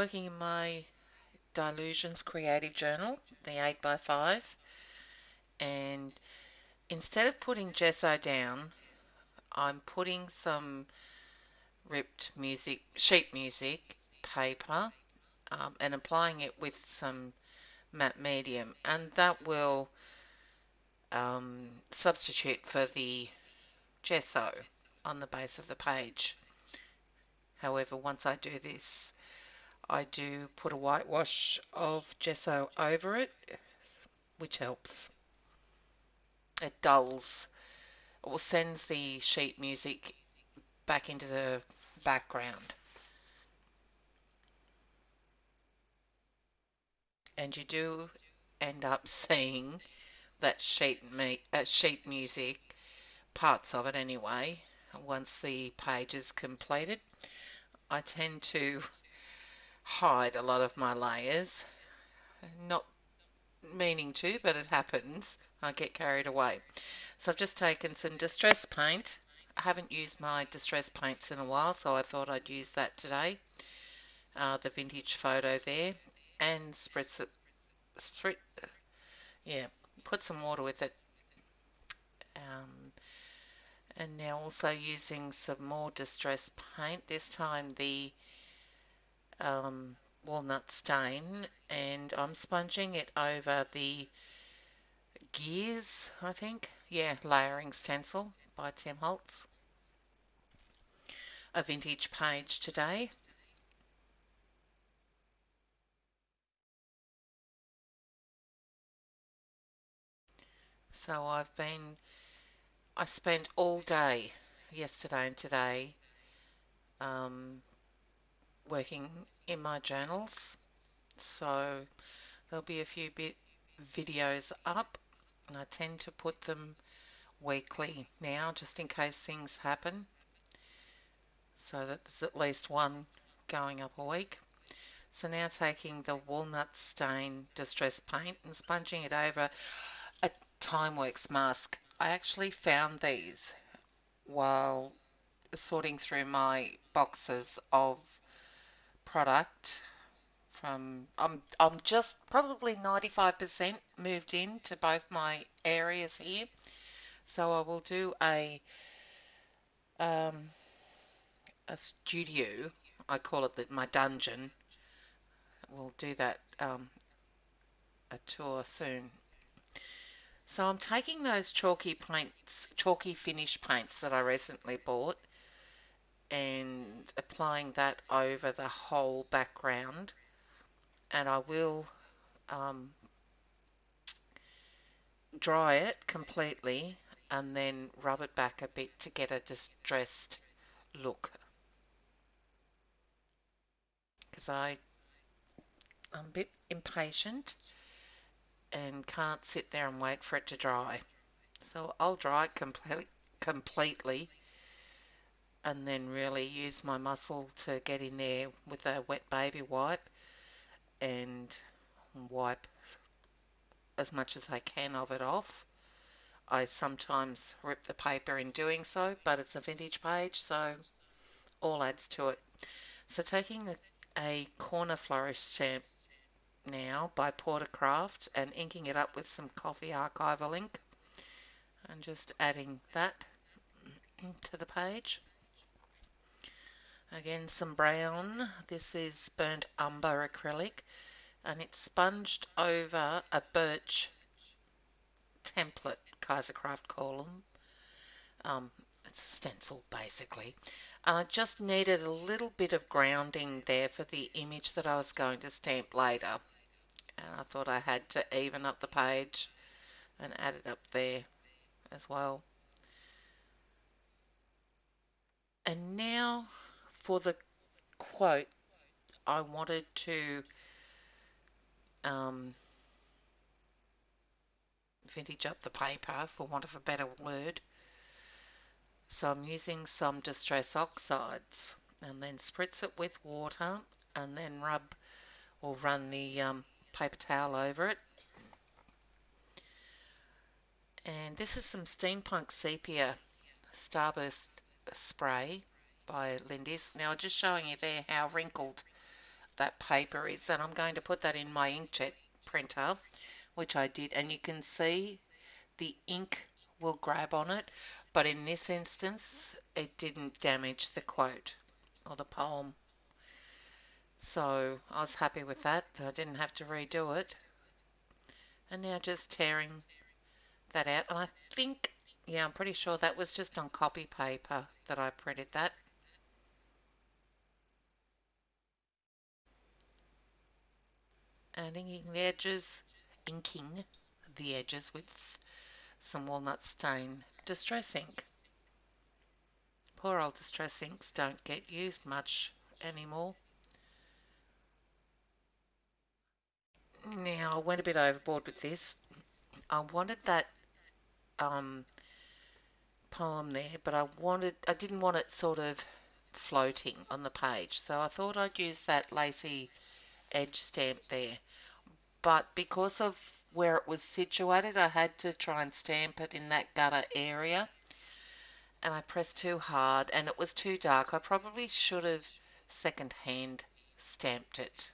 working in my Dilutions Creative Journal, the 8x5, and instead of putting gesso down, I'm putting some ripped sheet music paper, and applying it with some matte medium, and that will substitute for the gesso on the base of the page. However, once I do this, I do put a whitewash of gesso over it, which helps. It dulls or sends the sheet music back into the background. And you do end up seeing that sheet music, parts of it anyway, once the page is completed. I tend to hide a lot of my layers, not meaning to, but it happens. I get carried away. So I've just taken some distress paint. I haven't used my distress paints in a while, so I thought I'd use that today. The vintage photo there, and put some water with it. And now also using some more distress paint, this time the walnut stain, and I'm sponging it over the gears, I think. Yeah, layering stencil by Tim Holtz. A vintage page today. So I spent all day yesterday and today working in my journals. So there'll be a few videos up, and I tend to put them weekly now, just in case things happen, so that there's at least one going up a week. So now taking the walnut stain distress paint and sponging it over a timeworks mask. I actually found these while sorting through my boxes of product from I'm just probably 95% moved into both my areas here. So I will do um, a studio. I call it my dungeon. We'll do that a tour soon. So I'm taking those chalky finish paints that I recently bought, and applying that over the whole background, and I will dry it completely and then rub it back a bit to get a distressed look, because I'm a bit impatient and can't sit there and wait for it to dry. So I'll dry it completely and then really use my muscle to get in there with a wet baby wipe and wipe as much as I can of it off. I sometimes rip the paper in doing so, but it's a vintage page, so all adds to it. So taking a corner flourish stamp now by Portercraft and inking it up with some coffee archival ink, and just adding that to the page. Again, some brown. This is burnt umber acrylic, and it's sponged over a birch template, KaiserCraft call them. It's a stencil basically. And I just needed a little bit of grounding there for the image that I was going to stamp later. And I thought I had to even up the page and add it up there as well. And now for the quote, I wanted to vintage up the paper, for want of a better word. So I'm using some distress oxides, and then spritz it with water, and then rub or run the paper towel over it. And this is some steampunk sepia starburst spray by Lindy's. Now just showing you there how wrinkled that paper is, and I'm going to put that in my inkjet printer, which I did, and you can see the ink will grab on it, but in this instance it didn't damage the quote or the poem. So I was happy with that. I didn't have to redo it. And now just tearing that out. And I think, yeah, I'm pretty sure that was just on copy paper that I printed that. And inking the edges with some walnut stain distress ink. Poor old distress inks don't get used much anymore. Now, I went a bit overboard with this. I wanted that um, poem there, but I didn't want it sort of floating on the page, so I thought I'd use that lacy edge stamp there. But because of where it was situated, I had to try and stamp it in that gutter area, and I pressed too hard and it was too dark. I probably should have second hand stamped it.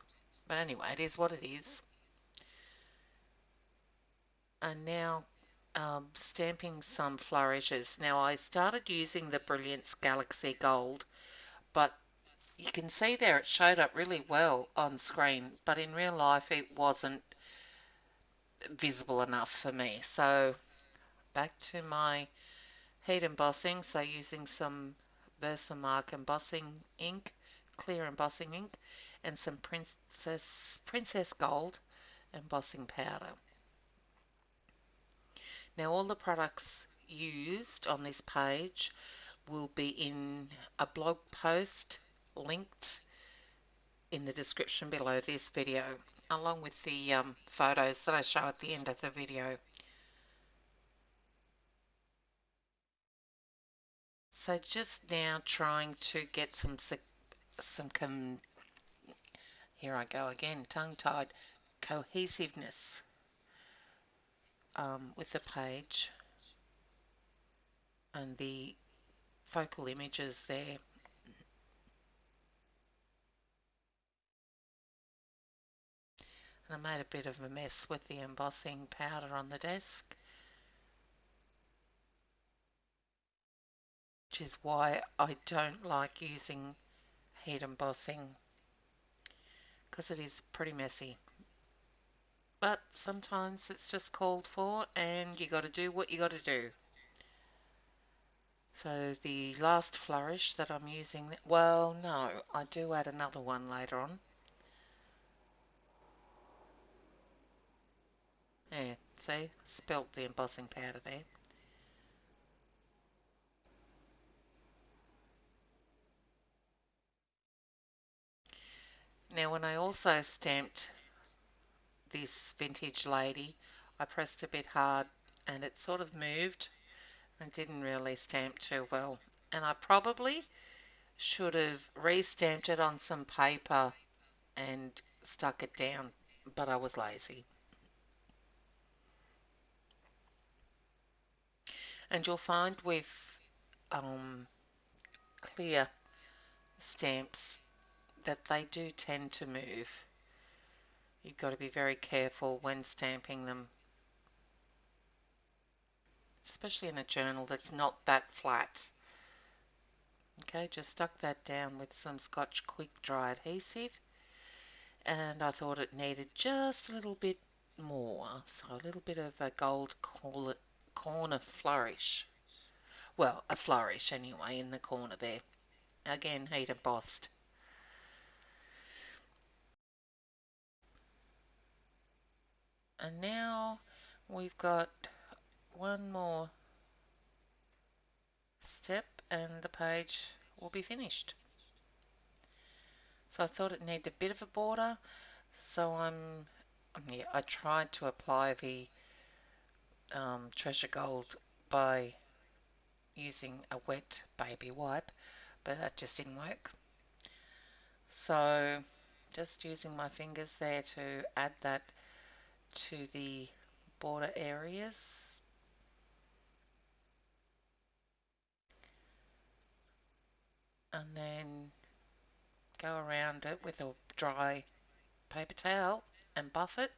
But anyway, it is what it is. And now stamping some flourishes. Now I started using the Brilliance Galaxy Gold, but you can see there it showed up really well on screen, but in real life it wasn't visible enough for me. So back to my heat embossing, so using some VersaMark embossing ink, clear embossing ink, and some Princess Gold embossing powder. Now all the products used on this page will be in a blog post linked in the description below this video, along with the photos that I show at the end of the video. So just now trying to get here I go again, tongue-tied, cohesiveness with the page and the focal images there. And I made a bit of a mess with the embossing powder on the desk, which is why I don't like using heat embossing, because it is pretty messy. But sometimes it's just called for and you got to do what you got to do. So the last flourish that I'm using, well, no, I do add another one later on. There, see, spilt the embossing powder there. Now when I also stamped this vintage lady, I pressed a bit hard and it sort of moved and didn't really stamp too well. And I probably should have re-stamped it on some paper and stuck it down, but I was lazy. And you'll find with clear stamps that they do tend to move. You've got to be very careful when stamping them, especially in a journal that's not that flat. Okay, just stuck that down with some Scotch Quick Dry adhesive, and I thought it needed just a little bit more, so a little bit of a gold corner flourish. Well, a flourish anyway in the corner there. Again, heat embossed. And now we've got one more step and the page will be finished. So I thought it needed a bit of a border, so I tried to apply the treasure gold by using a wet baby wipe, but that just didn't work. So just using my fingers there to add that to the border areas. And then go around it with a dry paper towel and buff it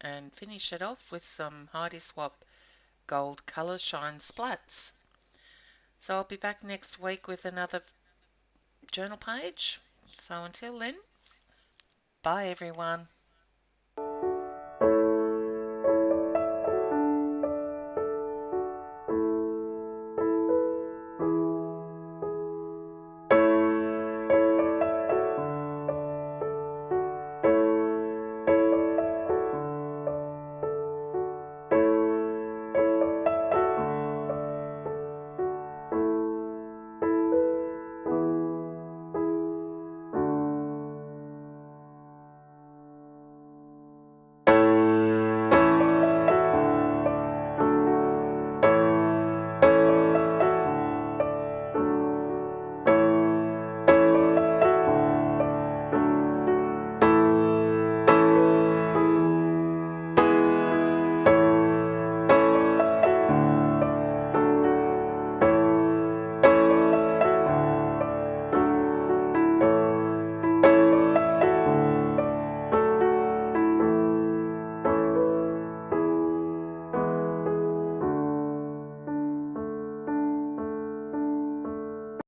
and finish it off with some Heidi Swapp Gold Colour Shine Splats. So I'll be back next week with another journal page. So until then, bye everyone.